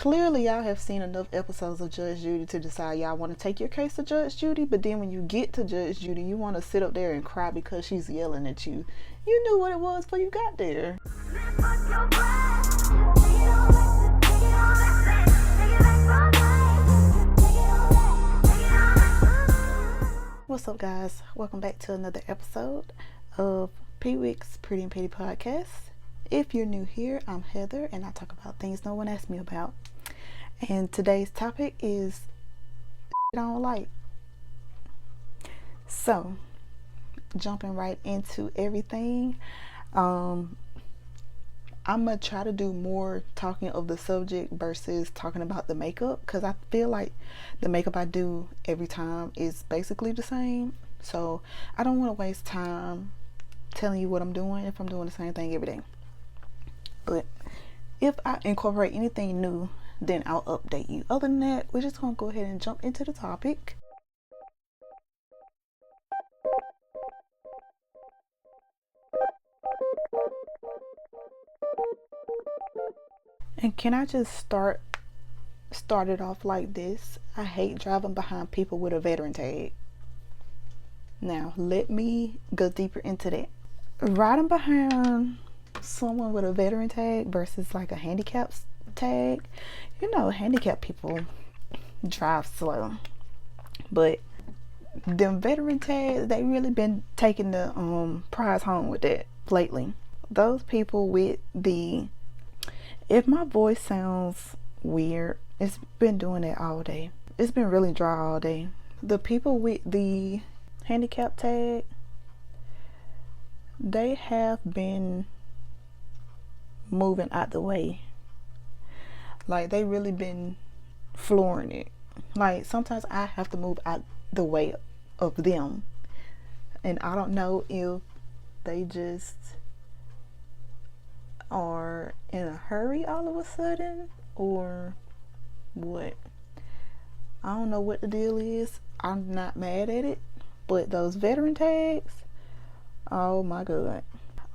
Clearly y'all have seen enough episodes of Judge Judy to decide y'all want to take your case to Judge Judy, but then when you get to Judge Judy, you want to sit up there and cry because she's yelling at you. You knew what it was before you got there. What's up, guys? Welcome back to another episode of P-Wick's Pretty and Petty Podcast. If you're new here, I'm Heather, and I talk about things no one asked me about. And today's topic is I don't like. So, jumping right into everything, I'm gonna try to do more talking of the subject versus talking about the makeup, because I feel like the makeup I do every time is basically the same. So I don't want to waste time telling you what I'm doing if I'm doing the same thing every day. But if I incorporate anything new, then I'll update you. Other than that, we're just gonna go ahead and jump into the topic. And can I just start it off like this? I hate driving behind people with a veteran tag. Now, let me go deeper into that. Riding behind someone with a veteran tag versus like a handicap tag, you know, handicapped people drive slow, but them veteran tags, they really been taking the prize home with that lately. Those people with the, if my voice sounds weird, it's been doing that all day. It's been really dry all day. The people with the handicap tag, they have been moving out the way. Like, they really been flooring it. Like, sometimes I have to move out the way of them, and I don't know if they just are in a hurry all of a sudden or what. I don't know what the deal is. I'm not mad at it, but those veteran tags, oh my god,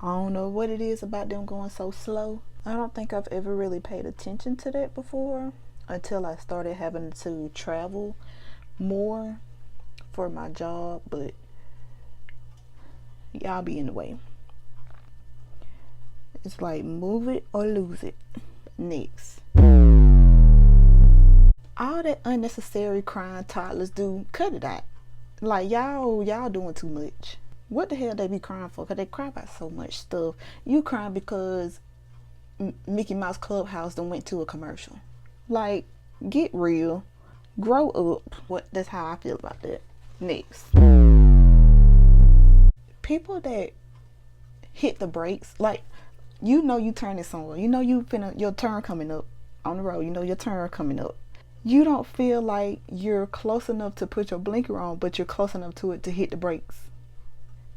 I don't know what it is about them going so slow. I don't think I've ever really paid attention to that before until I started having to travel more for my job, but y'all be in the way. It's like, move it or lose it. Next. All that unnecessary crying toddlers do, cut it out. Like, y'all doing too much. What the hell they be crying for? Because they cry about so much stuff. You crying because Mickey Mouse Clubhouse done went to a commercial. Like, get real. Grow up. That's how I feel about that. Next. People that hit the brakes, like, you know you turning somewhere. You know your turn coming up on the road. You know your turn coming up. You don't feel like you're close enough to put your blinker on, but you're close enough to it to hit the brakes.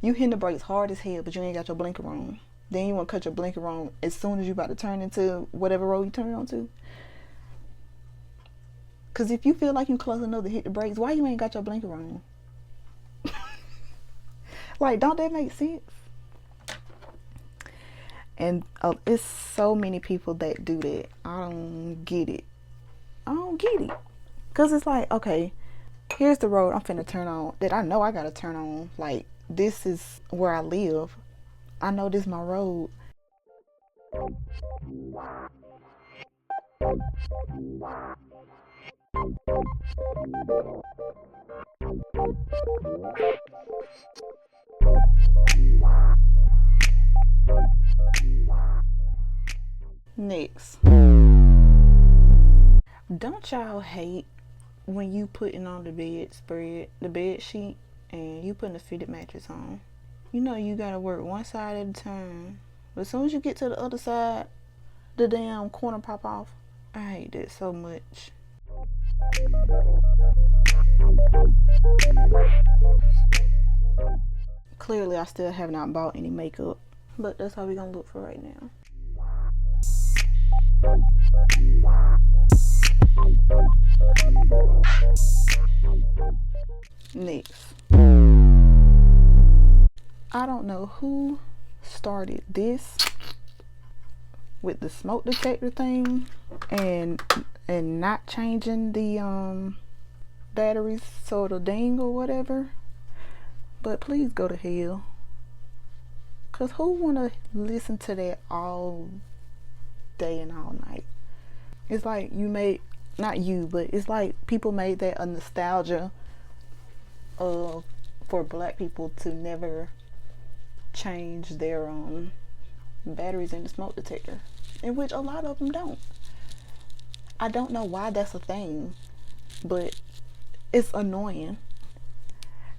You hitting the brakes hard as hell, but you ain't got your blinker on. Then you want to cut your blinker on as soon as you about to turn into whatever road you turn onto. Because if you feel like you close enough to hit the brakes, why you ain't got your blinker on? Like, don't that make sense? And it's so many people that do that. I don't get it. Because it's like, okay, here's the road I'm finna turn on that I know I gotta turn on. Like, this is where I live. I know this is my road. Next. Don't y'all hate when you putting on the bed sheet, and you putting a fitted mattress on? You know you gotta work one side at a time. But as soon as you get to the other side, the damn corner pop off. I hate that so much. Clearly I still have not bought any makeup, but that's how we're gonna look for right now. Next. I don't know who started this with the smoke detector thing, and and not changing the batteries so it'll ding or whatever. But please go to hell. Cause who wanna listen to that all day and all night? It's like you made, not you, but it's like people made that a nostalgia of for black people to never change their batteries in the smoke detector, in which a lot of them don't. I don't know why that's a thing, but it's annoying.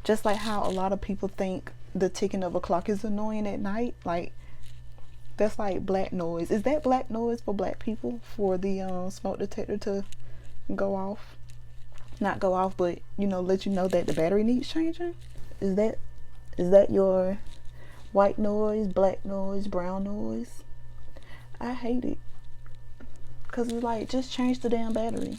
Just like how a lot of people think the ticking of a clock is annoying at night. Like, that's like black noise. Is that black noise for black people, for the smoke detector to go off? Not go off, but let you know that the battery needs changing? Is that your white noise, black noise, brown noise? I hate it. Cause it's like, just change the damn battery.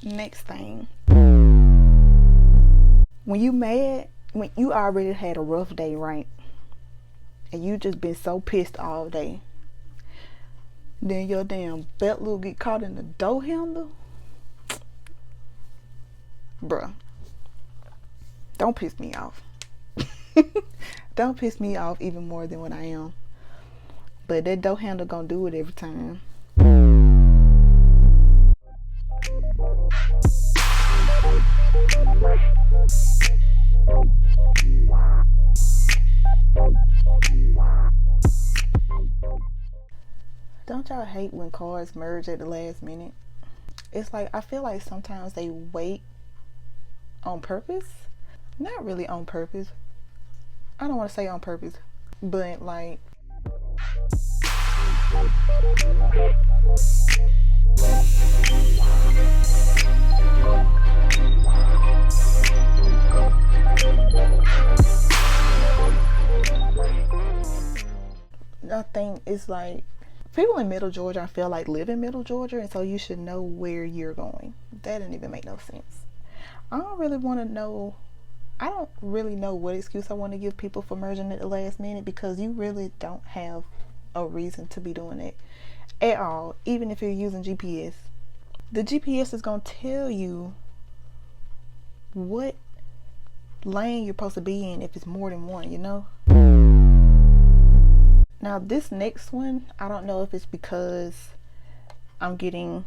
Next thing. When you mad, when you already had a rough day, right? And you just been so pissed all day. Then your damn belt loop get caught in the door handle. Bruh. Don't piss me off. Don't piss me off even more than what I am. But that door handle gonna do it every time. Don't y'all hate when cars merge at the last minute? It's like, I feel like sometimes they wait on purpose. Not really on purpose. I don't want to say on purpose, but like, I think it's like, people in Middle Georgia, I feel like, live in Middle Georgia, and so you should know where you're going. That didn't even make no sense. I don't really know what excuse I want to give people for merging at the last minute, because you really don't have a reason to be doing it at all. Even if you're using GPS, the GPS is going to tell you what lane you're supposed to be in if it's more than one, Now this next one, I don't know if it's because I'm getting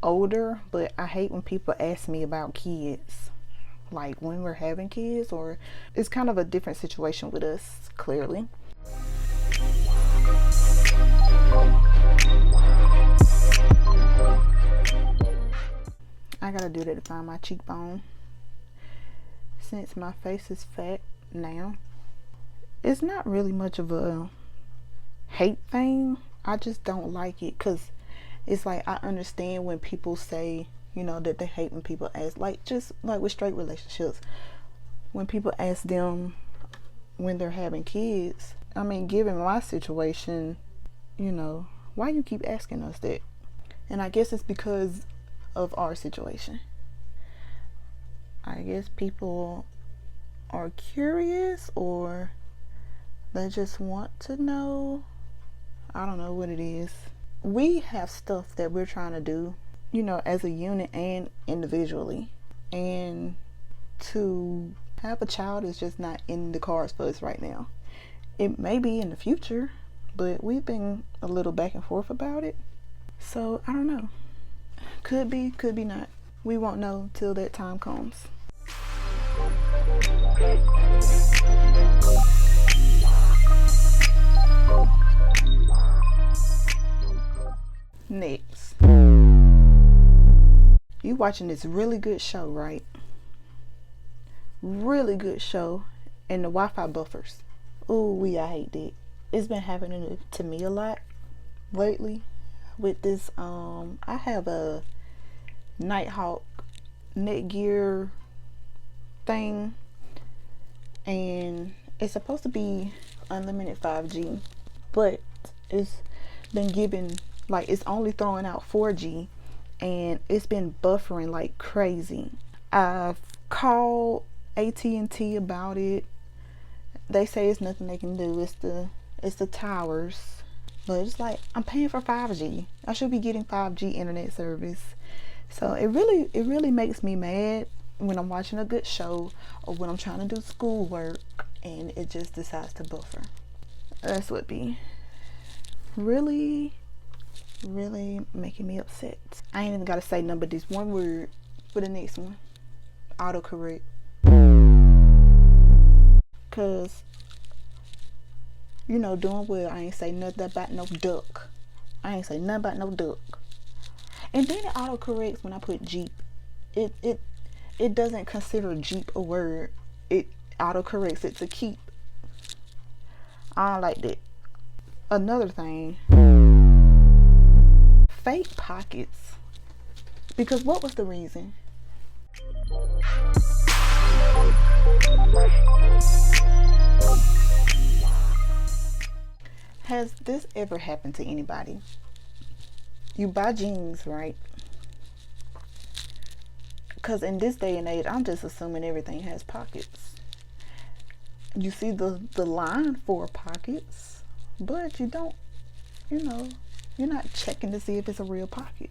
older, but I hate when people ask me about kids, like when we're having kids, or it's kind of a different situation with us, clearly. I gotta do that to find my cheekbone, since my face is fat now. It's not really much of a hate thing. I just don't like it, because it's like, I understand when people say, that they hate when people ask, like, just like with straight relationships, when people ask them when they're having kids. I mean, given my situation, why you keep asking us that? And I guess it's because of our situation. I guess people are curious, or they just want to know. I don't know what it is. We have stuff that we're trying to do, as a unit and individually. And to have a child is just not in the cards for us right now. It may be in the future, but we've been a little back and forth about it. So I don't know. Could be, could be not. We won't know till that time comes. Next, you watching this really good show, right? Really good show, and the Wi-Fi buffers. Ooh, I hate that. It's been happening to me a lot lately with this. I have a Nighthawk Netgear thing, and it's supposed to be unlimited 5G, but it's been given, like, it's only throwing out 4G, and it's been buffering like crazy. I've called AT&T about it. They say it's nothing they can do. It's the towers. But it's like, I'm paying for 5G. I should be getting 5G internet service. So it really makes me mad when I'm watching a good show or when I'm trying to do schoolwork and it just decides to buffer. That's what be really, really making me upset. I ain't even gotta say nothing but this one word for the next one. Autocorrect. Cause doing well, I ain't say nothing about no duck. I ain't say nothing about no duck. And then it autocorrects when I put Jeep. It doesn't consider Jeep a word. It autocorrects it to keep. I don't like that. Another thing, fake pockets. Because what was the reason? Has this ever happened to anybody? You buy jeans, right? Because in this day and age, I'm just assuming everything has pockets. You see the line for pockets, but you don't, you're not checking to see if it's a real pocket.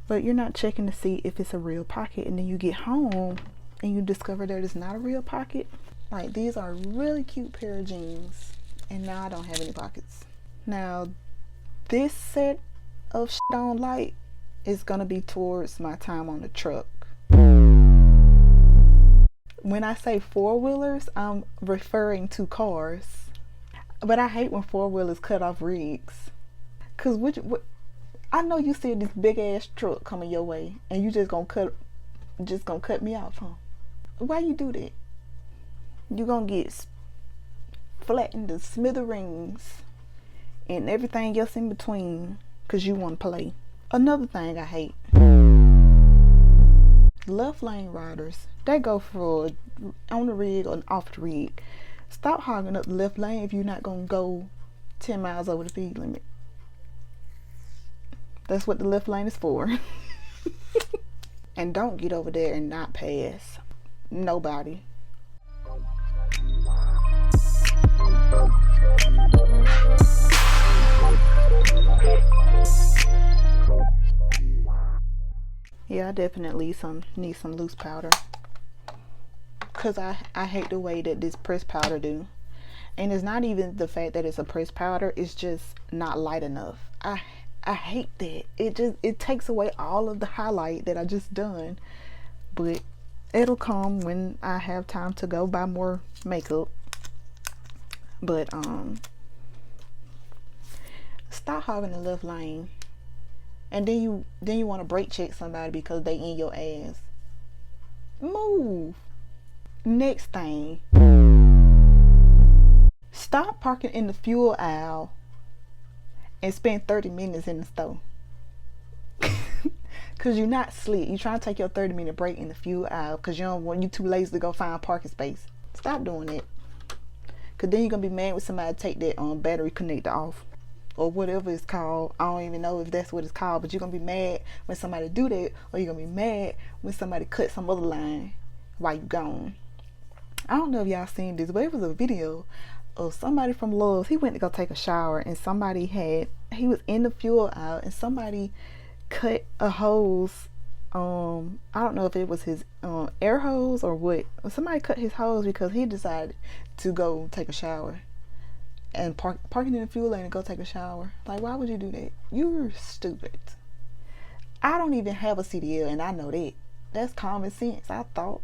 But you're not checking to see if it's a real pocket, and then you get home and you discover that it's not a real pocket. Like, these are a really cute pair of jeans, and now I don't have any pockets. Now, this set of shit I don't like is gonna be towards my time on the truck. When I say four-wheelers, I'm referring to cars. But I hate when four-wheelers cut off rigs. Cause I know you see this big ass truck coming your way, and you just gonna cut me off, huh? Why you do that? You gonna get flattened to smithereens and everything else in between, cause you wanna play. Another thing I hate. Left lane riders, they go for on the rig or off the rig. Stop hogging up the left lane if you're not gonna go 10 miles over the speed limit. That's what the left lane is for. And don't get over there and not pass nobody. Yeah, I definitely need some loose powder. Cause I hate the way that this pressed powder do. And it's not even the fact that it's a pressed powder, it's just not light enough. I hate that. It takes away all of the highlight that I just done. But it'll come when I have time to go buy more makeup. But stop hogging the left lane. And then you want to brake check somebody because they in your ass. Move. Next thing. Stop parking in the fuel aisle and spend 30 minutes in the store. Cause you're not slick. You trying to take your 30-minute break in the fuel aisle because you too lazy to go find a parking space. Stop doing that. Cause then you're gonna be mad with somebody to take that battery connector off. Or whatever it's called. I don't even know if that's what it's called, but you're gonna be mad when somebody do that, or you're gonna be mad when somebody cut some other line while you gone. I don't know if y'all seen this, but it was a video of somebody from Love's. He went to go take a shower, and he was in the fuel aisle, and somebody cut a hose. I don't know if it was his air hose or what. Somebody cut his hose because he decided to go take a shower. And parking in the fuel lane and go take a shower. Like, why would you do that? You're stupid. I don't even have a CDL, and I know that. That's common sense, I thought.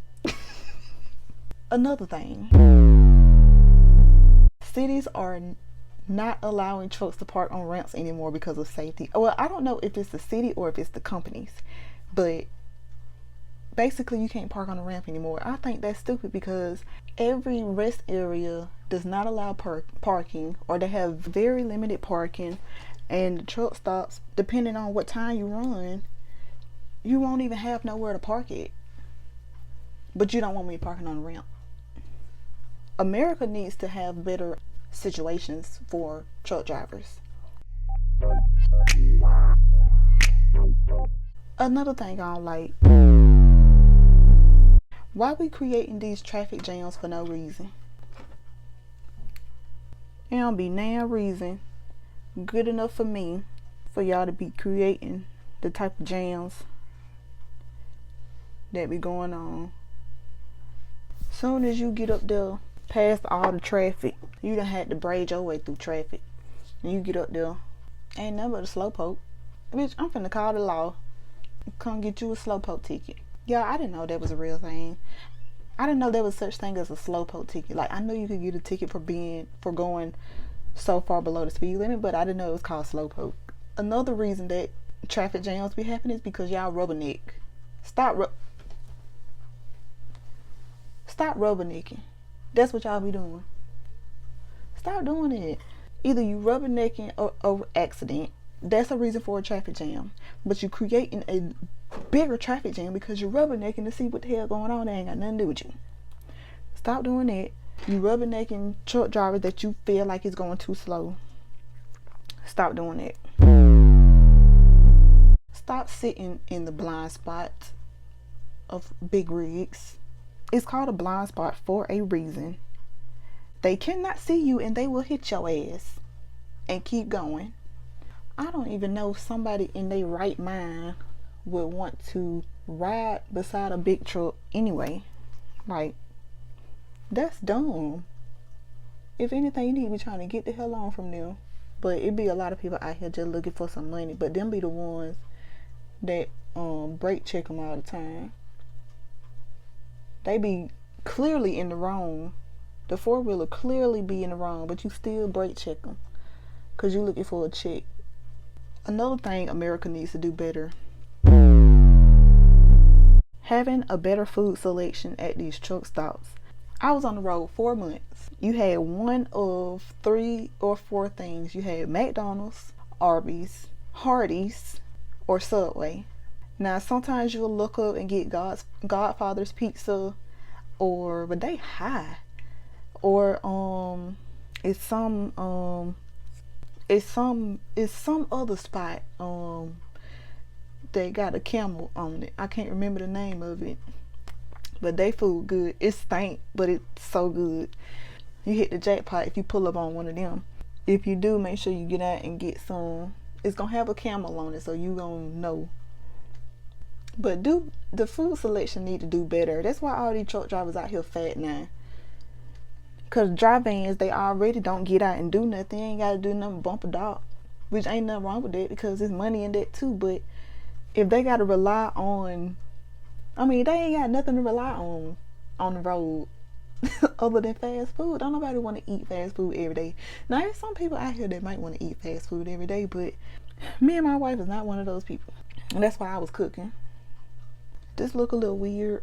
Another thing. Cities are not allowing trucks to park on ramps anymore because of safety. Well, I don't know if it's the city or if it's the companies. But basically, you can't park on a ramp anymore. I think that's stupid because every rest area does not allow parking, or they have very limited parking, and the truck stops, depending on what time you run, you won't even have nowhere to park it. But you don't want me parking on a ramp. America needs to have better situations for truck drivers. Another thing I don't like. Why we creating these traffic jams for no reason? It don't be no reason good enough for me for y'all to be creating the type of jams that be going on. Soon as you get up there past all the traffic, you done had to braid your way through traffic. And you get up there, ain't nothing but a slowpoke. Bitch, I'm finna call the law. Come get you a slowpoke ticket. Yeah, I didn't know that was a real thing. I didn't know there was such thing as a slowpoke ticket. Like, I knew you could get a ticket for going so far below the speed limit, but I didn't know it was called slowpoke. Another reason that traffic jams be happening is because y'all rubberneck. Stop rubbernecking. That's what y'all be doing. Stop doing it. Either you rubbernecking or accident. That's a reason for a traffic jam. But you creating a bigger traffic jam because you're rubbernecking to see what the hell going on. That ain't got nothing to do with you. Stop doing that. You rubbernecking truck drivers that you feel like is going too slow. Stop doing that. Stop sitting in the blind spot of big rigs. It's called a blind spot for a reason. They cannot see you and they will hit your ass and keep going. I don't even know if somebody in their right mind would want to ride beside a big truck anyway. Like, that's dumb. If anything, you need to be trying to get the hell on from them. But it be a lot of people out here just looking for some money. But them be the ones that brake check them all the time. They be clearly in the wrong. The four-wheeler clearly be in the wrong, but you still brake check them because you looking for a check. Another thing America needs to do better: having a better food selection at these truck stops. I was on the road 4 months. You had one of 3 or 4 things. You had McDonald's, Arby's, Hardee's, or Subway. Now sometimes you'll look up and get Godfather's Pizza, but they high. Or it's some other spot they got a camel on it. I can't remember the name of it, but they food good. It stank, but it's so good. You hit the jackpot if you pull up on one of them. If you do, make sure you get out and get some. It's gonna have a camel on it, so you gonna know. But the food selection need to do better. That's why all these truck drivers out here fat now. Cause dry vans, they already don't get out and do nothing. They ain't gotta do nothing but bump a dog. Which ain't nothing wrong with that because there's money in that too. But if they gotta rely on, they ain't got nothing to rely on the road other than fast food. Don't nobody want to eat fast food every day. Now there's some people out here that might want to eat fast food every day, but me and my wife is not one of those people. And that's why I was cooking. This look a little weird,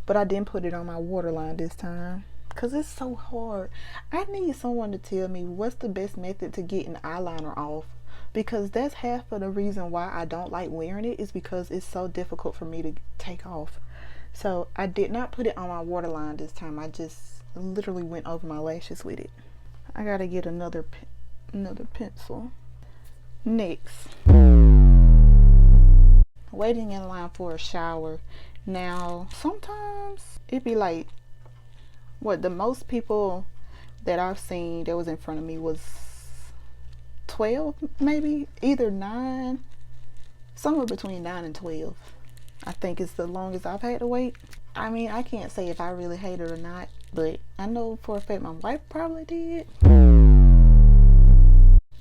but I didn't put it on my waterline this time because it's so hard. I need someone to tell me what's the best method to get an eyeliner off, because that's half of the reason why I don't like wearing it, is because it's so difficult for me to take off. So I did not put it on my waterline this time. I just literally went over my lashes with it. I gotta get another pencil. Next, waiting in line for a shower. Now sometimes it be like, the most people that I've seen that was in front of me was 12, maybe, either 9, somewhere between 9 and 12. I think it's the longest I've had to wait. I can't say if I really hate it or not, but I know for a fact my wife probably did.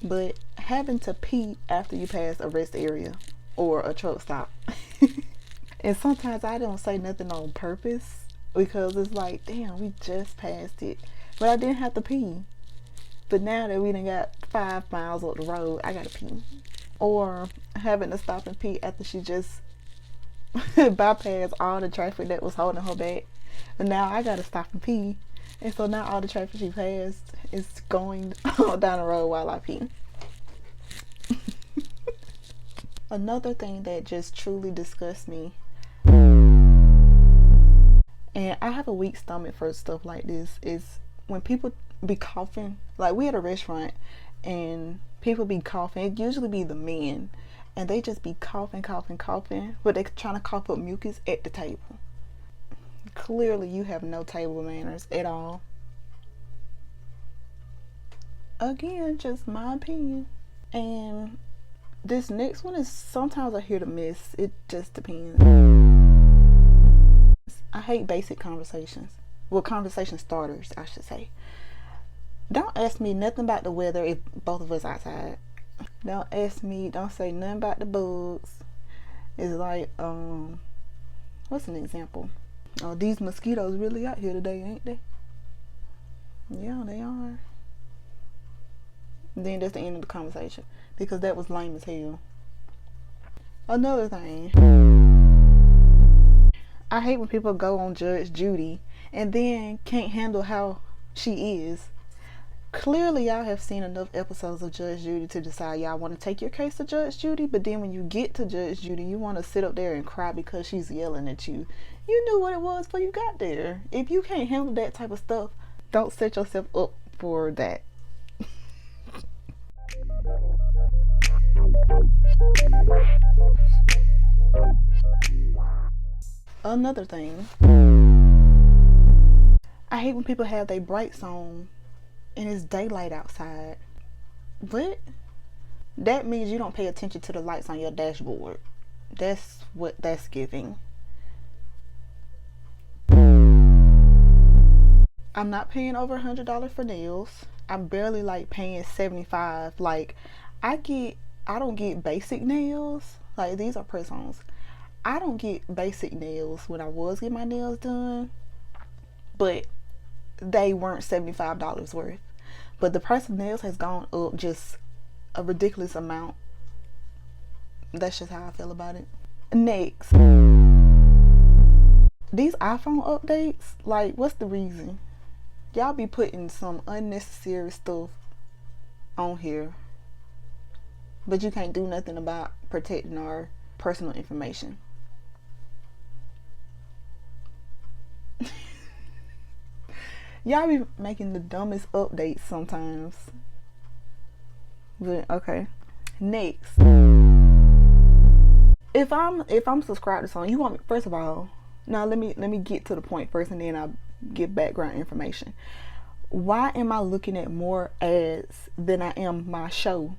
But having to pee after you pass a rest area or a truck stop. And sometimes I don't say nothing on purpose because it's like, damn, we just passed it. But I didn't have to pee. But now that we done got 5 miles up the road, I gotta pee. Or having to stop and pee after she just bypassed all the traffic that was holding her back. But now I gotta stop and pee. And so now all the traffic she passed is going down the road while I pee. Another thing that just truly disgusts me, and I have a weak stomach for stuff like this, is when people be coughing. Like, we at a restaurant and people be coughing. It usually be the men, and they just be coughing, but they trying to cough up mucus at the table. Clearly you have no table manners at all. Again, just my opinion. And this next one is sometimes a hit or miss. It just depends. I hate basic conversations. Well, conversation starters, I should say. Don't ask me nothing about the weather if both of us outside. Don't ask me, don't say nothing about the bugs. It's like, what's an example? Oh, these mosquitoes really out here today, ain't they? Yeah, they are. Then that's the end of the conversation. Because that was lame as hell. Another thing. I hate when people go on Judge Judy and then can't handle how she is. Clearly, y'all have seen enough episodes of Judge Judy to decide y'all want to take your case to Judge Judy, but then when you get to Judge Judy, you want to sit up there and cry because she's yelling at you. You knew what it was before you got there. If you can't handle that type of stuff, don't set yourself up for that. Another thing, I hate when people have their brights on and it's daylight outside. What? That means you don't pay attention to the lights on your dashboard. That's what that's giving. I'm not paying over $100 for nails. I'm barely like paying $75. Like I don't get basic nails. Like these are press-ons. I don't get basic nails when I was getting my nails done, but they weren't $75 worth. But the price of nails has gone up just a ridiculous amount. That's just how I feel about it. Next, these iPhone updates, like what's the reason? Y'all be putting some unnecessary stuff on here, but you can't do nothing about protecting our personal information. Y'all be making the dumbest updates sometimes. But okay. Next. If I'm subscribed to something, you want me, first of all, now let me get to the point first and then I'll give background information. Why am I looking at more ads than I am my show?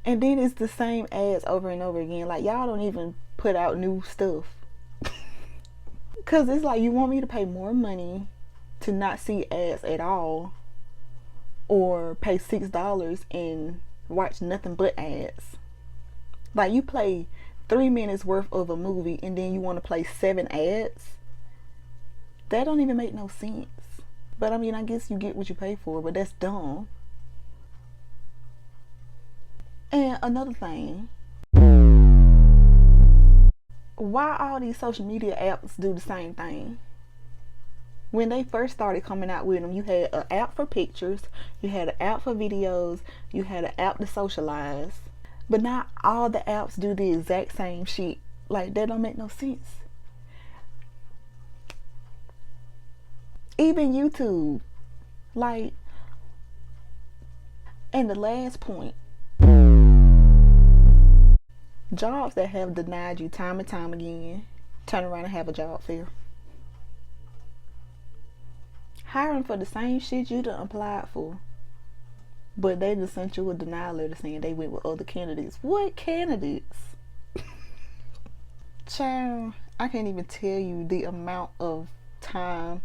And then it's the same ads over and over again. Like y'all don't even put out new stuff. Cause it's like you want me to pay more money to not see ads at all, or pay $6 and watch nothing but ads. Like you play 3 minutes worth of a movie and then you want to play 7 ads. That don't even make no sense. But I mean, I guess you get what you pay for, but that's dumb. And another thing, why all these social media apps do the same thing? When they first started coming out with them, you had an app for pictures, you had an app for videos, you had an app to socialize. But not all the apps do the exact same shit. Like that don't make no sense. Even YouTube. Like, and the last point, jobs that have denied you time and time again, turn around and have a job fair. Hiring for the same shit you done applied for, but they just sent you a denial letter saying they went with other candidates. What candidates? Child, I can't even tell you the amount of time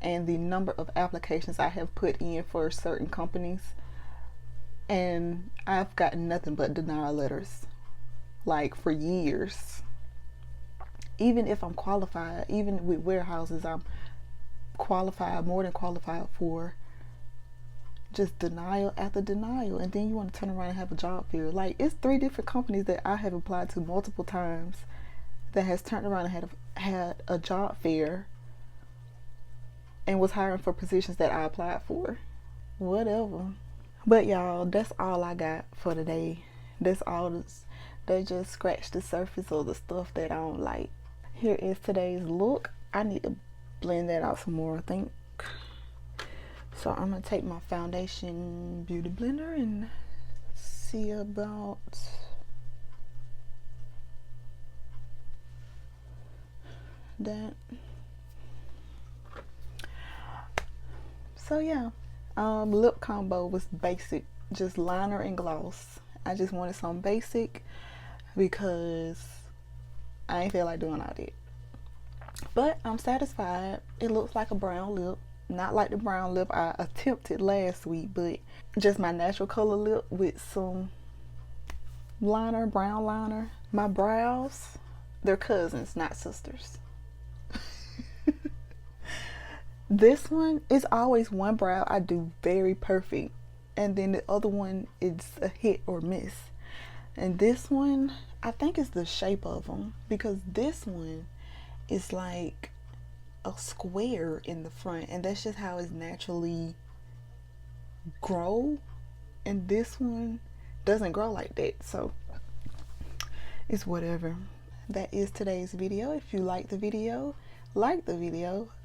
and the number of applications I have put in for certain companies, and I've gotten nothing but denial letters, like for years. Even if I'm qualified, even with warehouses, I'm qualified, more than qualified for, just denial after denial. And then you want to turn around and have a job fair. Like, it's 3 different companies that I have applied to multiple times that has turned around and had a job fair and was hiring for positions that I applied for. Whatever. But y'all, that's all I got for today. That's all that just scratched the surface of the stuff that I don't like. Here is today's look. I need to blend that out some more, I think. So I'm gonna take my foundation beauty blender and see about that. So yeah, Lip combo was basic, just liner and gloss. I just wanted some basic because I ain't feel like doing all that. But I'm satisfied. It looks like a brown lip. Not like the brown lip I attempted last week, but just my natural color lip with some liner, brown liner. My brows, they're cousins, not sisters. This one is always one brow I do very perfect, and then the other one is a hit or miss. And this one, I think it's the shape of them, because this one is like a square in the front, and that's just how it's naturally grow. And this one doesn't grow like that, so it's whatever. That is today's video. If you like the video,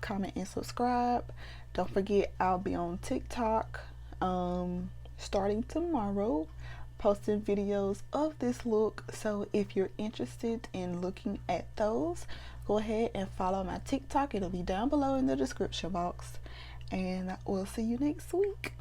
comment and subscribe. Don't forget, I'll be on TikTok starting tomorrow, posting videos of this look. So if you're interested in looking at those, go ahead and follow my TikTok. It'll be down below in the description box, and we'll see you next week.